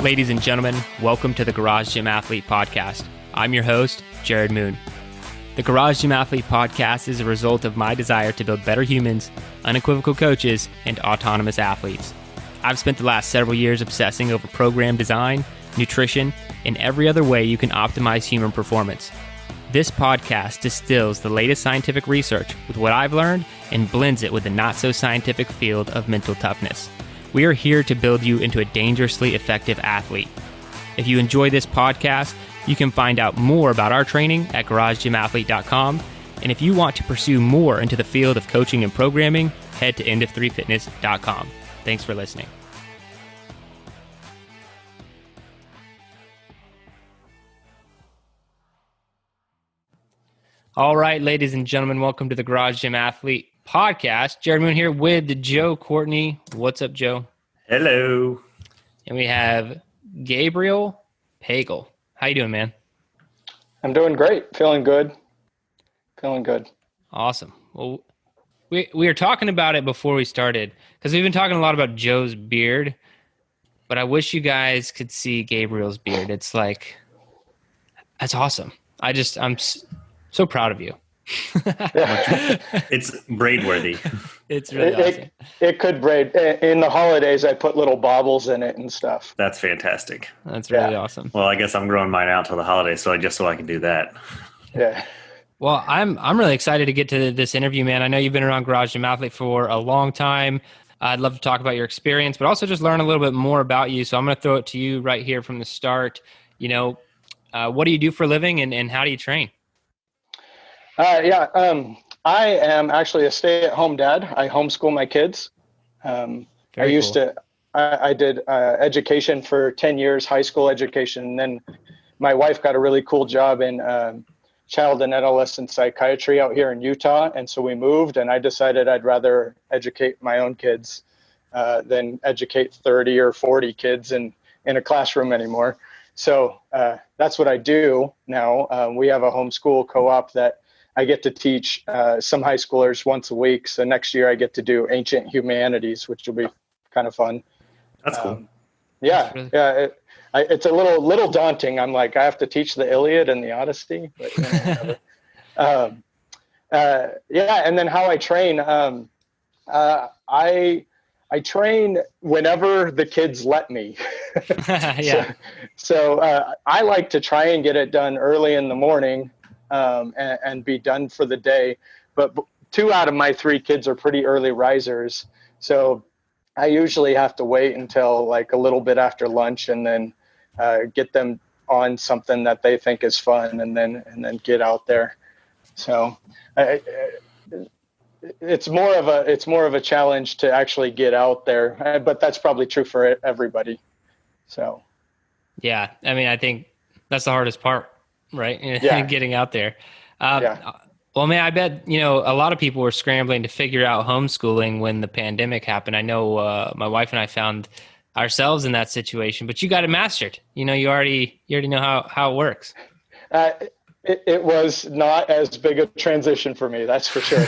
Ladies and gentlemen, welcome to the Garage Gym Athlete Podcast. I'm your host, Jerred Moon. The Garage Gym Athlete Podcast is a result of my desire to build better humans, unequivocal coaches, and autonomous athletes. I've spent the last several years obsessing over program design, nutrition, and every other way you can optimize human performance. This podcast distills the latest scientific research with what I've learned and blends it with the not-so-scientific field of mental toughness. We are here to build you into a dangerously effective athlete. If you enjoy this podcast, you can find out more about our training at garagegymathlete.com. And if you want to pursue more into the field of coaching and programming, head to endof3fitness.com. Thanks for listening. All right, ladies and gentlemen, welcome to the Garage Gym Athlete Podcast. Jerred Moon here with Joe Courtney. What's up, Joe? Hello. And we have Gabriel Pagel. How you doing, man? I'm doing great. Feeling good. Awesome. Well, we were talking about it before we started because we've been talking a lot about Joe's beard, but I wish you guys could see Gabriel's beard. It's like, that's awesome. I'm so proud of you. It's braid worthy. It's really awesome. It could braid. In the holidays, I put little baubles in it and stuff. That's fantastic. That's really awesome. Well, I guess I'm growing mine out till the holidays, so I can do that. Yeah. Well, I'm really excited to get to this interview, man. I know you've been around Garage Gym Athlete for a long time. I'd love to talk about your experience, but also just learn a little bit more about you. So I'm going to throw it to you right here from the start. You know, what do you do for a living and how do you train? I am actually a stay-at-home dad. I homeschool my kids. I did education for 10 years, high school education. And then my wife got a really cool job in child and adolescent psychiatry out here in Utah. And so we moved, and I decided I'd rather educate my own kids than educate 30 or 40 kids in a classroom anymore. So that's what I do now. We have a homeschool co-op that I get to teach some high schoolers once a week. So next year I get to do ancient humanities, which will be kind of fun. That's cool. It's a little daunting. I'm like, I have to teach the Iliad and the Odyssey. But, and then how I train. I train whenever the kids let me. So I like to try and get it done early in the morning. And be done for the day. But 2 out of my 3 kids are pretty early risers. So I usually have to wait until like a little bit after lunch and then get them on something that they think is fun and then get out there. So it's more of a challenge to actually get out there, but that's probably true for everybody. So. Yeah. I mean, I think that's the hardest part. Right. Yeah. Getting out there. Well, man, I bet, a lot of people were scrambling to figure out homeschooling when the pandemic happened. I know my wife and I found ourselves in that situation, but you got it mastered. You already know how it works. It was not as big a transition for me. That's for sure.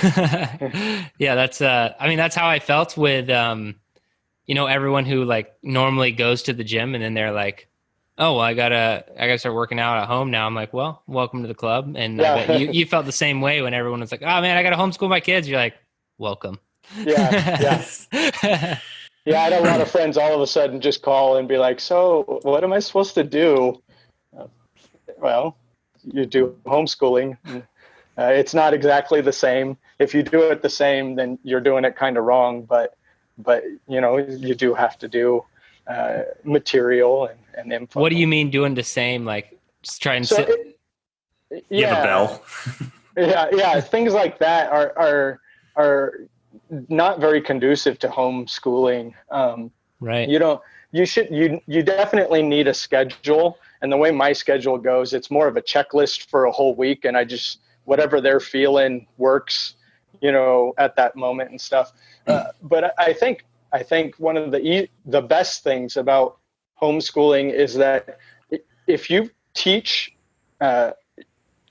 Yeah, that's how I felt with, everyone who like normally goes to the gym and then they're like, oh, well, I gotta start working out at home now. I'm like, well, welcome to the club. And I bet you felt the same way when everyone was like, oh man, I gotta homeschool my kids. You're like, welcome. Yeah. I had a lot of friends all of a sudden just call and be like, so what am I supposed to do? Well, you do homeschooling. It's not exactly the same. If you do it the same, then you're doing it kind of wrong. But you do have to do material and info. What do you mean doing the same? Like just try and sit? You have a bell. Yeah. Things like that are not very conducive to homeschooling. Right. You definitely need a schedule. And the way my schedule goes, it's more of a checklist for a whole week. And I just, whatever they're feeling works, at that moment and stuff. But I think one of the best things about homeschooling is that if you teach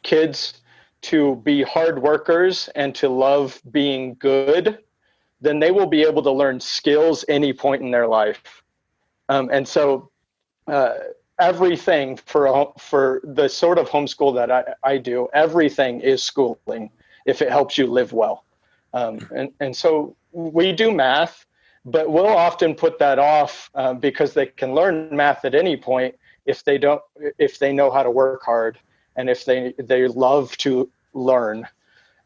kids to be hard workers and to love being good, then they will be able to learn skills any point in their life. And so everything for the sort of homeschool that I do, everything is schooling if it helps you live well. And so we do math, but we'll often put that off because they can learn math at any point if they know how to work hard and if they love to learn.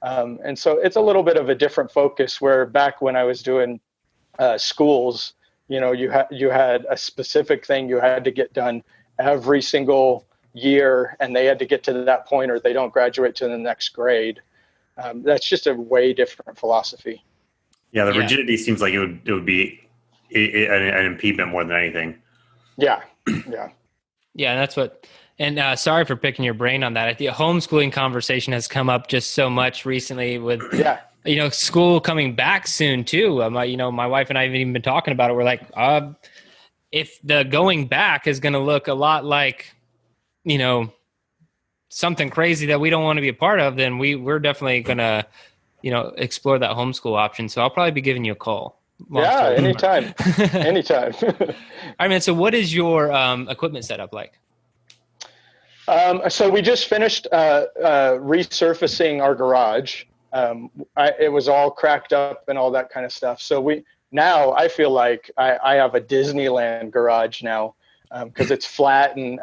And so it's a little bit of a different focus, where back when I was doing schools, you had a specific thing you had to get done every single year, and they had to get to that point or they don't graduate to the next grade. That's just a way different philosophy. Yeah, the rigidity seems like it would be an impediment more than anything. Yeah. Yeah, that's what. And sorry for picking your brain on that. I think homeschooling conversation has come up just so much recently with, school coming back soon too. My wife and I have even been talking about it. We're like, if the going back is going to look a lot like, something crazy that we don't want to be a part of, then we're definitely going to, explore that homeschool option. So I'll probably be giving you a call. Yeah, anytime. Anytime. All right, man. So what is your equipment setup like? So we just finished resurfacing our garage. It was all cracked up and all that kind of stuff. So now I feel like I have a Disneyland garage now, because it's flat and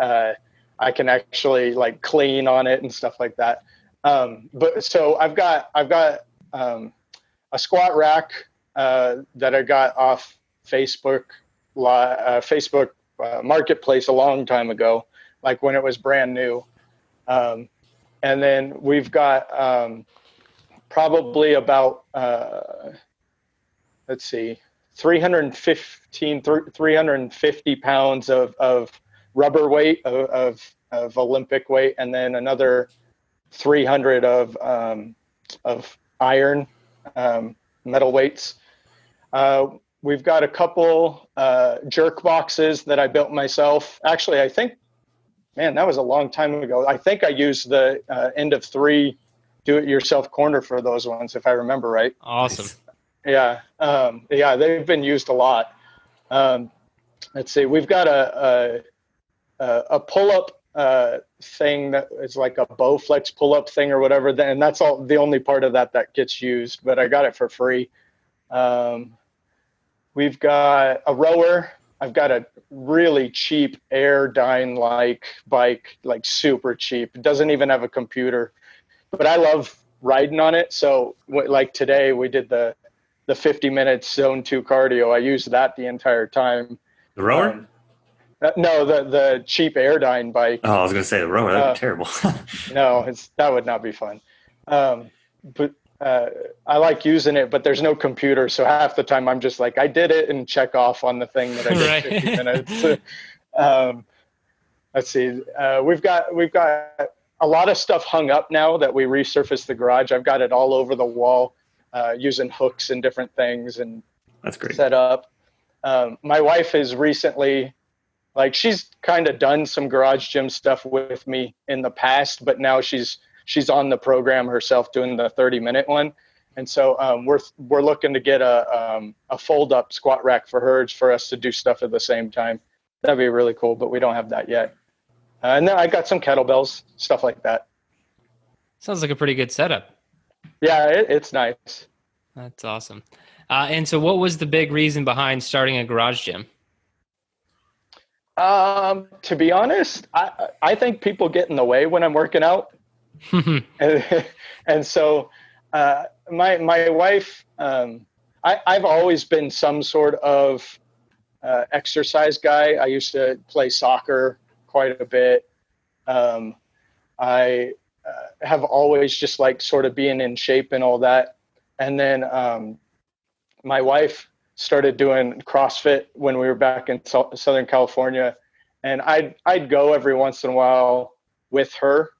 I can actually like clean on it and stuff like that. But so I've got a squat rack that I got off Facebook Marketplace a long time ago, like when it was brand new. And then we've got probably about 350 pounds of rubber weight of Olympic weight, and then another 300 of iron metal weights. We've got a couple jerk boxes that I built myself. Actually, I think, man, that was a long time ago. I think I used the end of 3 do-it-yourself corner for those ones, if I remember right. Awesome. Yeah. They've been used a lot. Let's see. We've got a pull-up thing that is like a Bowflex pull-up thing or whatever. And that's all the only part of that gets used, but I got it for free. We've got a rower. I've got a really cheap Airdyne-like bike, like super cheap. It doesn't even have a computer, but I love riding on it. So like today we did the 50 minutes zone 2 cardio. I used that the entire time. The rower? No, the cheap Airdyne bike. Oh, I was going to say the rower. That'd be terrible. No, that would not be fun. But I like using it, but there's no computer. So half the time I'm just like, I did it and check off on the thing that I did Right. 50 minutes. Let's see. We've got a lot of stuff hung up now that we resurfaced the garage. I've got it all over the wall, using hooks and different things, and that's great. Set up. My wife has recently, like, she's kind of done some garage gym stuff with me in the past, but now she's on the program herself doing the 30-minute one. And so we're looking to get a fold-up squat rack for her, for us to do stuff at the same time. That'd be really cool, but we don't have that yet. And then I got some kettlebells, stuff like that. Sounds like a pretty good setup. Yeah, it's nice. That's awesome. And so what was the big reason behind starting a garage gym? To be honest, I think people get in the way when I'm working out. and so my wife, I've always been some sort of exercise guy. I used to play soccer quite a bit. I have always just like sort of being in shape and all that. And then my wife started doing CrossFit when we were back in Southern California, and I'd go every once in a while with her.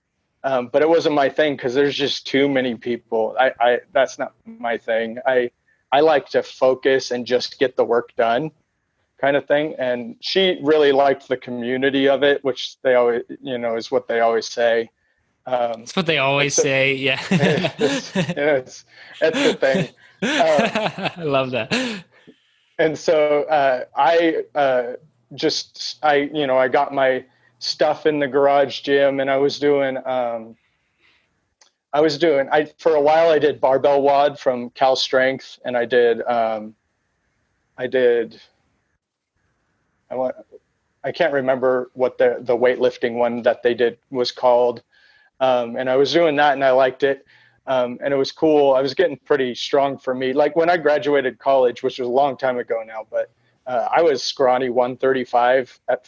But it wasn't my thing because there's just too many people. That's not my thing. I like to focus and just get the work done, kind of thing. And she really liked the community of it, which they always, is what they always say. That's what they always say. Yeah. That's the thing. I love that. And so I got my stuff in the garage gym, and for a while I did barbell wad from Cal Strength, and I can't remember what the weightlifting one that they did was called. And I was doing that and I liked it. And it was cool. I was getting pretty strong for me. Like when I graduated college, which was a long time ago now, but I was scrawny 135 at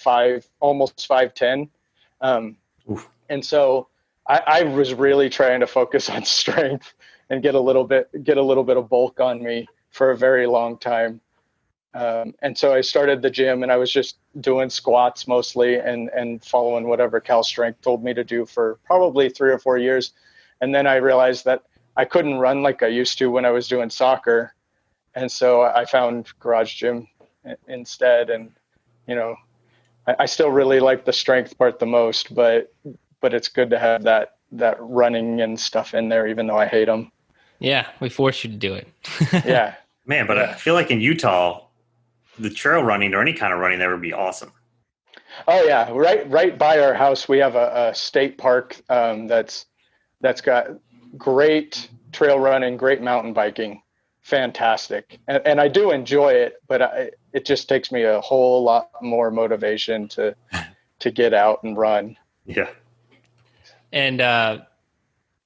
almost 5'10". And so I was really trying to focus on strength and get a little bit of bulk on me for a very long time. And so I started the gym, and I was just doing squats mostly and following whatever Cal Strength told me to do for probably 3 or 4 years. And then I realized that I couldn't run like I used to when I was doing soccer. And so I found Garage Gym instead. And, I still really like the strength part the most, but it's good to have that running and stuff in there, even though I hate them. Yeah. We force you to do it. Yeah, man. But I feel like in Utah, the trail running or any kind of running there would be awesome. Oh yeah. Right by our house, we have a state park that's got great trail running, great mountain biking. Fantastic. And I do enjoy it, but it just takes me a whole lot more motivation to get out and run. Yeah. And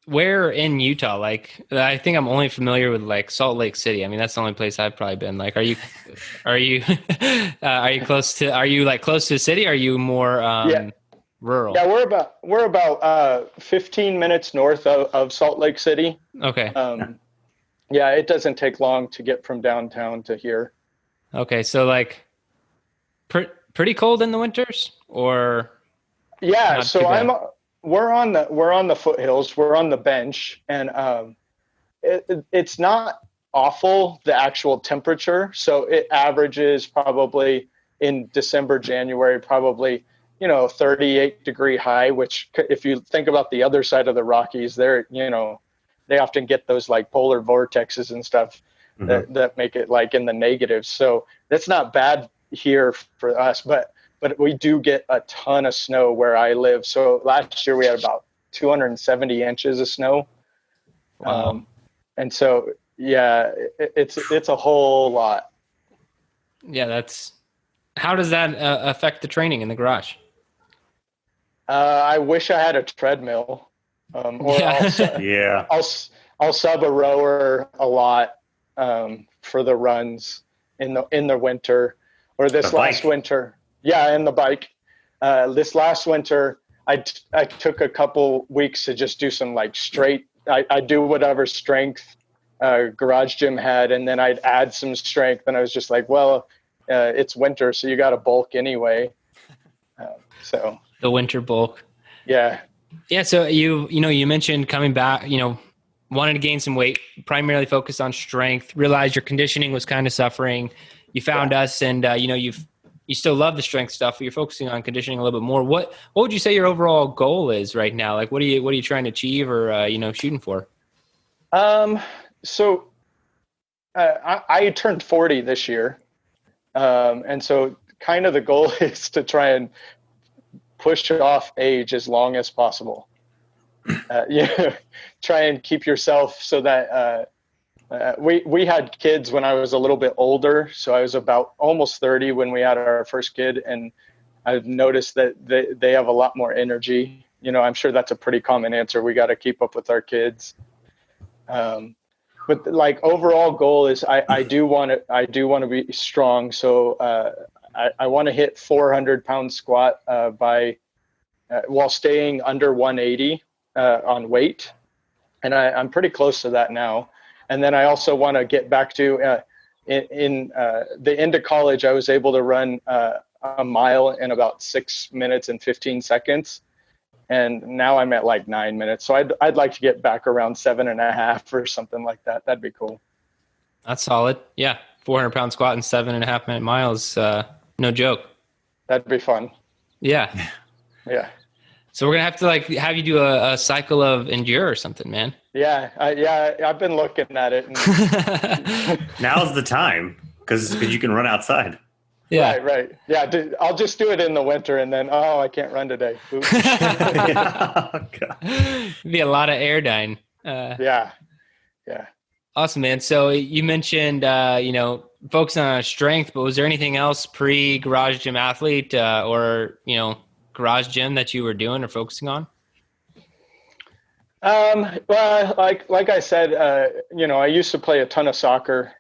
where in Utah? Like, I think I'm only familiar with like Salt Lake City. I mean, that's the only place I've probably been. Like, are you close to the city? Or are you more rural? Yeah, we're about 15 minutes north of Salt Lake City. Okay. Yeah, it doesn't take long to get from downtown to here. Okay, so like pretty cold in the winters, or? Yeah, so we're on the foothills, we're on the bench, and it's not awful, the actual temperature. So it averages probably in December, January, probably 38-degree high, which if you think about the other side of the Rockies, they often get those like polar vortexes and stuff that make it like in the negatives. So that's not bad here for us, but we do get a ton of snow where I live. So last year we had about 270 inches of snow. Wow. And so, yeah, it's a whole lot. Yeah. How does that affect the training in the garage? I wish I had a treadmill. I'll sub a rower a lot for the runs in the winter, or this last winter. Yeah, and the bike. This last winter, I took a couple weeks to just do some like straight. I do whatever strength Garage Gym had, and then I'd add some strength. And I was just like, well, it's winter, so you got to bulk anyway. So the winter bulk. Yeah. Yeah. So you mentioned coming back, wanted to gain some weight, primarily focused on strength, realized your conditioning was kind of suffering. You found us, and you still love the strength stuff, but you're focusing on conditioning a little bit more. What would you say your overall goal is right now? Like, what are you trying to achieve or, shooting for? So I turned 40 this year. And so kind of the goal is to try and push off age as long as possible. Try and keep yourself so that, we had kids when I was a little bit older. So I was about almost 30 when we had our first kid. And I've noticed that they have a lot more energy. I'm sure that's a pretty common answer. We got to keep up with our kids. But like overall goal is I do want to be strong. So, I want to hit 400-pound squat, while staying under 180, on weight. And I'm pretty close to that now. And then I also want to get back to, in the end of college, I was able to run a mile in about 6 minutes and 15 seconds. And now I'm at like 9 minutes. So I'd like to get back around 7.5 or something like that. That'd be cool. That's solid. Yeah. 400-pound squat in 7.5 minute miles. No joke. That'd be fun. Yeah. Yeah. So we're going to have to have you do a cycle of endure or something, man. Yeah. I've been looking at it. Now's the time because you can run outside. Yeah. Right. Yeah. I'll just do it in the winter and then, oh, I can't run today. Oops. Oh, God. Be a lot of air dying. Yeah. Awesome, man. So you mentioned, focusing on strength, but was there anything else pre-garage gym athlete or, garage gym that you were doing or focusing on? Well, like I said, I used to play a ton of soccer.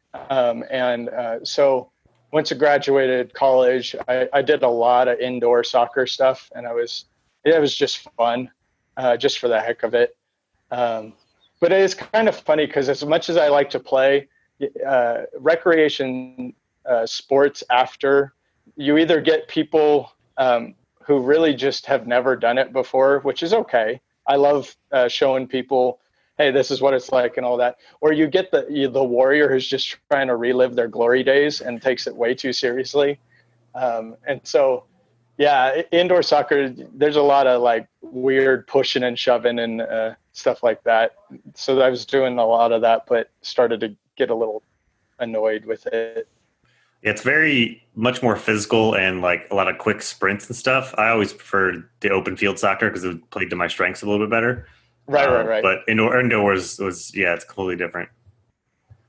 So once I graduated college, I did a lot of indoor soccer stuff, and it was just fun, just for the heck of it. But it is kind of funny because as much as I like to play recreation sports, after you either get people who really just have never done it before, which is okay. I love showing people, hey, this is what it's like and all that. Or you get the warrior who's just trying to relive their glory days and takes it way too seriously. And so, yeah, indoor soccer, there's a lot of like weird pushing and shoving and stuff like that. So I was doing a lot of that, but started to get a little annoyed with it. It's very much more physical and like a lot of quick sprints and stuff. I always preferred the open field soccer because it played to my strengths a little bit better. Right. But indoor was it's completely different.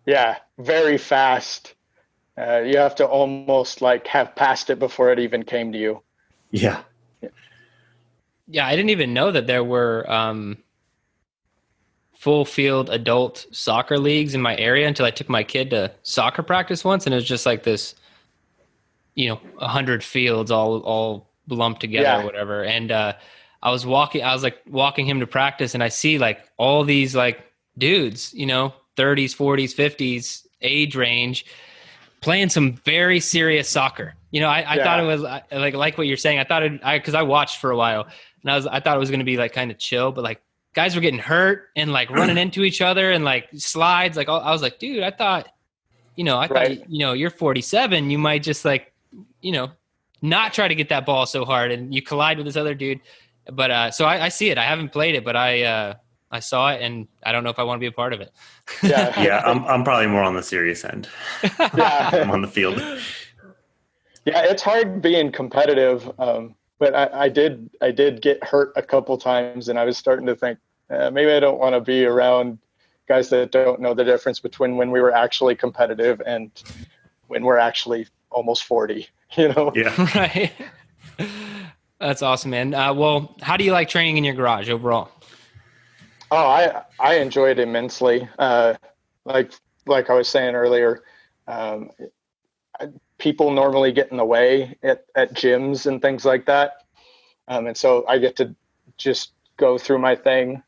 Yeah, very fast. You have to almost like have passed it before it even came to you. Yeah. Yeah, I didn't even know that there were full field adult soccer leagues in my area until I took my kid to soccer practice once, and it was just like this, 100 fields all lumped together or whatever. And I was walking him to practice, and I see like all these like dudes, 30s, 40s, 50s age range playing some very serious soccer. I thought it was like what you're saying. I thought because I watched for a while, and I thought it was going to be like kind of chill, but like guys were getting hurt and like running into each other and like slides. Like I was like, dude, I thought, you're 47. You might just like, not try to get that ball so hard, and you collide with this other dude. But so I see it. I haven't played it, but I saw it, and I don't know if I want to be a part of it. Yeah. I'm probably more on the serious end. Yeah. I'm on the field. Yeah, it's hard being competitive. But I did get hurt a couple times, and I was starting to think maybe I don't want to be around guys that don't know the difference between when we were actually competitive and when we're actually almost 40. Yeah. Right. That's awesome, man. Well, how do you like training in your garage overall? Oh, I enjoy it immensely. Like I was saying earlier, people normally get in the way at gyms and things like that. And so I get to just go through my thing.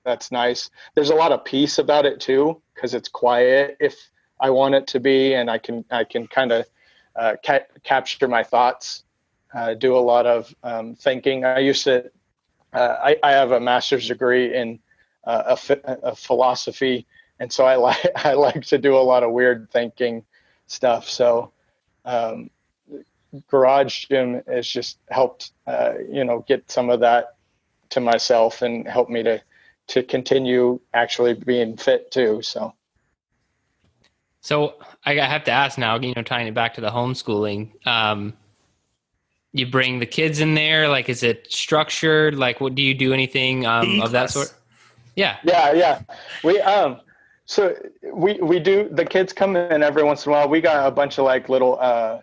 That's nice. There's a lot of peace about it too, because it's quiet if I want it to be, and I can kind of capture my thoughts, do a lot of thinking. I used to, I have a master's degree in a philosophy, and so I like to do a lot of weird thinking stuff. So garage gym has just helped get some of that to myself and help me to continue actually being fit too. So I have to ask now, tying it back to the homeschooling, you bring the kids in there, like, is it structured? Like, what do you do anything of that sort? Yeah. So we do, the kids come in every once in a while. We got a bunch of like little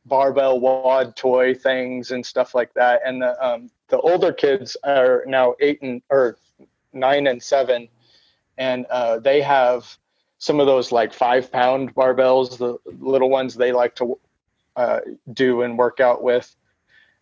barbell wad toy things and stuff like that. And the older kids are now 9 and 7, and they have some of those like 5-pound barbells, the little ones they like to do and work out with.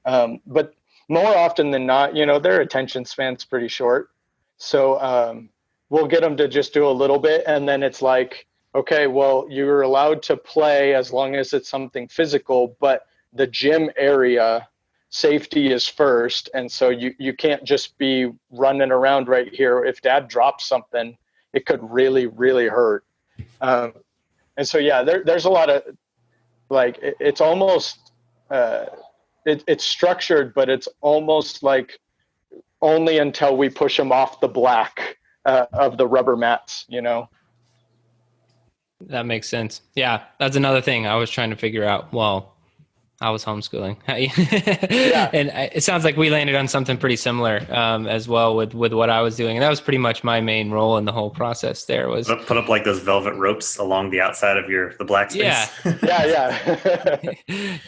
But more often than not, their attention span's pretty short. So we'll get them to just do a little bit, and then it's like, okay, well, you're allowed to play as long as it's something physical, but the gym area safety is first. And so you can't just be running around right here. If dad drops something, it could really, really hurt. And so, yeah, there's a lot of like, it's almost, it's structured, but it's almost like only until we push them off the black of the rubber mats, That makes sense. Yeah, that's another thing I was trying to figure out. Well, I was homeschooling. Yeah. And it sounds like we landed on something pretty similar as well with what I was doing. And that was pretty much my main role in the whole process there was. Put up like those velvet ropes along the outside of the black Yeah. space. Yeah.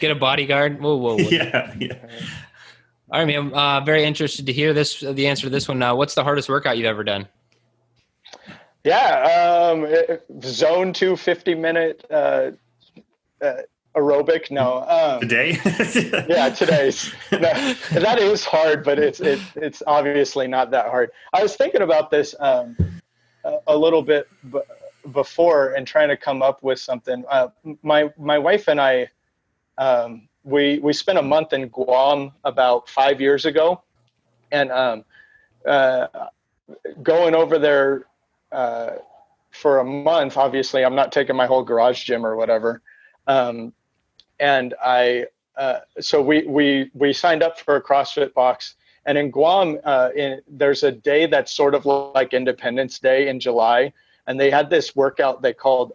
Get a bodyguard. Whoa. Yeah. All right, man. I'm very interested to hear the answer to this one. What's the hardest workout you've ever done? Yeah. Zone 2 50-minute aerobic. No. Today? Yeah, today's. No, that is hard, but it's obviously not that hard. I was thinking about this a little bit before and trying to come up with something. My wife and I, we spent a month in Guam about 5 years ago, and going over there for a month. Obviously, I'm not taking my whole garage gym or whatever. And so we signed up for a CrossFit box, and in Guam, there's a day that's sort of like Independence Day in July, and they had this workout they called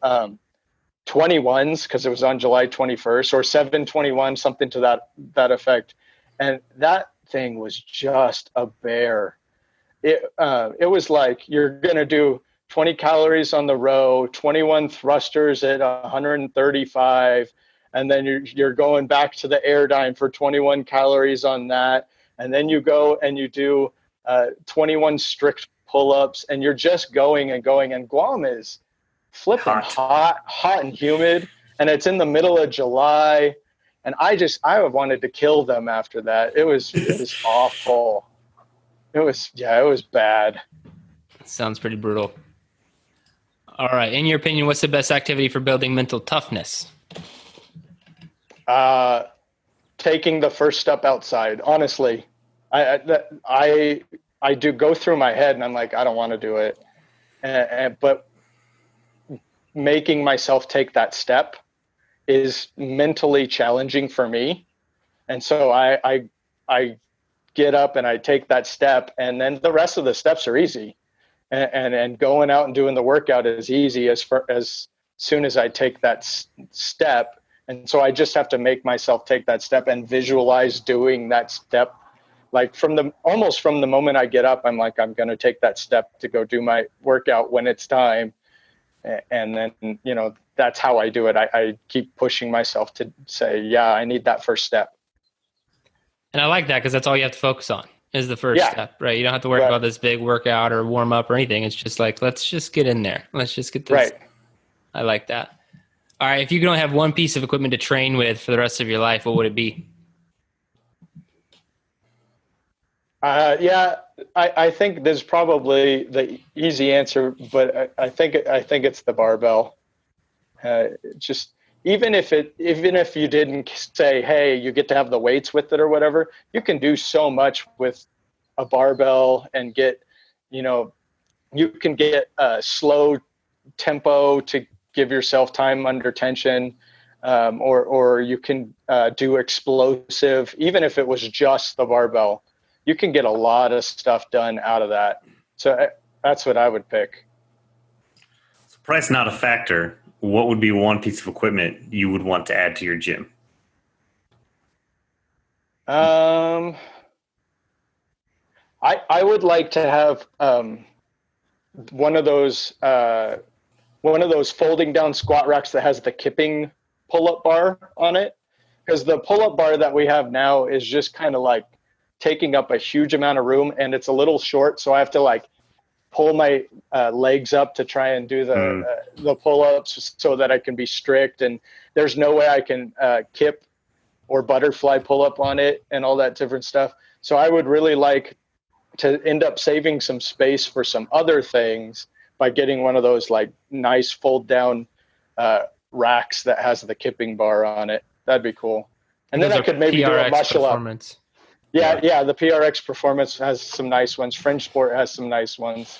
21s because it was on July 21st, or 721, something to that effect, and that thing was just a bear. It was like you're gonna do 20 calories on the row, 21 thrusters at 135. And then you're going back to the Airdyne for 21 calories on that. And then you go and you do 21 strict pull-ups, and you're just going and going. And Guam is flipping hot and humid. And it's in the middle of July. And I wanted to kill them after that. It was awful. It was bad. Sounds pretty brutal. All right. In your opinion, what's the best activity for building mental toughness? Taking the first step outside. Honestly, I do go through my head, and I'm like, I don't want to do it, but making myself take that step is mentally challenging for me, and so I get up and I take that step, and then the rest of the steps are easy, and going out and doing the workout is easy as soon as I take that step. And so I just have to make myself take that step and visualize doing that step. Like almost from the moment I get up, I'm like, I'm going to take that step to go do my workout when it's time. And then, that's how I do it. I keep pushing myself to say, yeah, I need that first step. And I like that because that's all you have to focus on is the first step, right? You don't have to worry about this big workout or warm up or anything. It's just like, let's just get in there. Let's just get this. Right. I like that. All right, if you could only have one piece of equipment to train with for the rest of your life, what would it be? I think there's probably the easy answer, but I think it's the barbell. Just even if you didn't say, hey, you get to have the weights with it or whatever, you can do so much with a barbell and get, you can get a slow tempo to give yourself time under tension, or you can do explosive. Even if it was just the barbell, you can get a lot of stuff done out of that. So that's what I would pick. So price not a factor. What would be one piece of equipment you would want to add to your gym? I would like to have one of those folding down squat racks that has the kipping pull-up bar on it, because the pull-up bar that we have now is just kind of like taking up a huge amount of room, and it's a little short, so I have to like pull my legs up to try and do the pull-ups so that I can be strict, and there's no way I can kip or butterfly pull-up on it and all that different stuff. So I would really like to end up saving some space for some other things by getting one of those like nice fold down racks that has the kipping bar on it. That'd be cool. And then I could maybe do a muscle up. Yeah, the PRX Performance has some nice ones. Fringe Sport has some nice ones.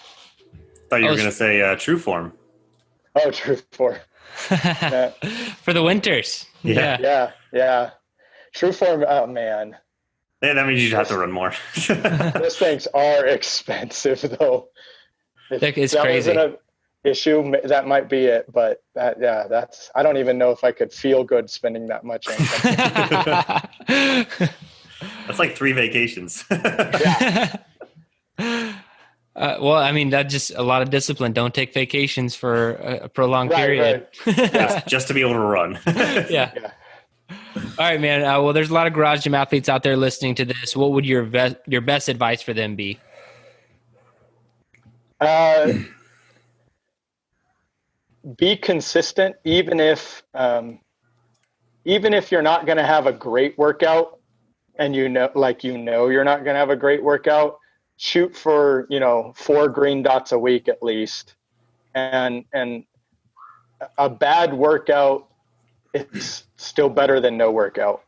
Thought you were going to say True Form. Oh, True Form. Yeah. For the winters. Yeah. True Form, oh man. Yeah, that means you'd have to run more. Those things are expensive though. It's crazy. issue, that might be it. But I don't even know if I could feel good spending that much on something. That's like 3 vacations. Yeah. Well, I mean, that's just a lot of discipline. Don't take vacations for a prolonged period. Right. Yeah. Just to be able to run. Yeah. All right, man. Well, there's a lot of garage gym athletes out there listening to this. What would your best advice for them be? Be consistent, even if you're not going to have a great workout, and you're not going to have a great workout. Shoot for 4 green dots a week at least, and a bad workout is still better than no workout.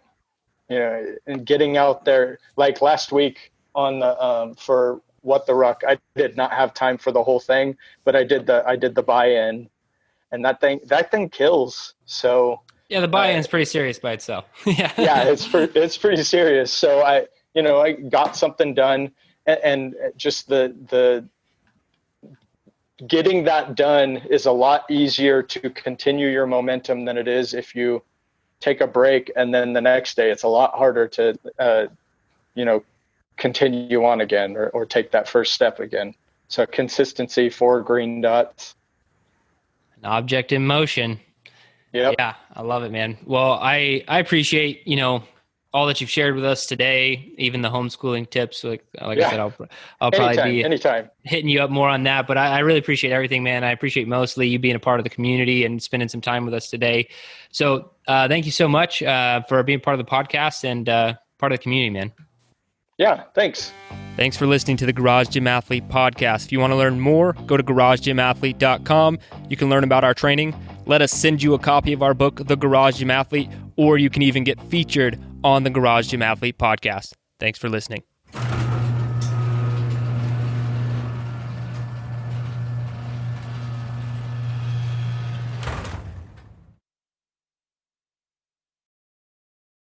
And getting out there, like last week on the for What the Ruck, I did not have time for the whole thing, but I did the buy-in, and that thing kills. So yeah, the buy-in is pretty serious by itself. Yeah, it's pretty serious. So I got something done, and just the getting that done is a lot easier to continue your momentum than it is if you take a break and then the next day it's a lot harder to continue on again or take that first step again. So consistency, 4 green dots. An object in motion. Yep. Yeah, I love it, man. Well, I appreciate, all that you've shared with us today, even the homeschooling tips. Like I said, I'll probably be anytime hitting you up more on that, but I really appreciate everything, man. I appreciate mostly you being a part of the community and spending some time with us today. So thank you so much for being part of the podcast and part of the community, man. Yeah, thanks. Thanks for listening to the Garage Gym Athlete podcast. If you want to learn more, go to garagegymathlete.com. You can learn about our training. Let us send you a copy of our book, The Garage Gym Athlete, or you can even get featured on the Garage Gym Athlete podcast. Thanks for listening.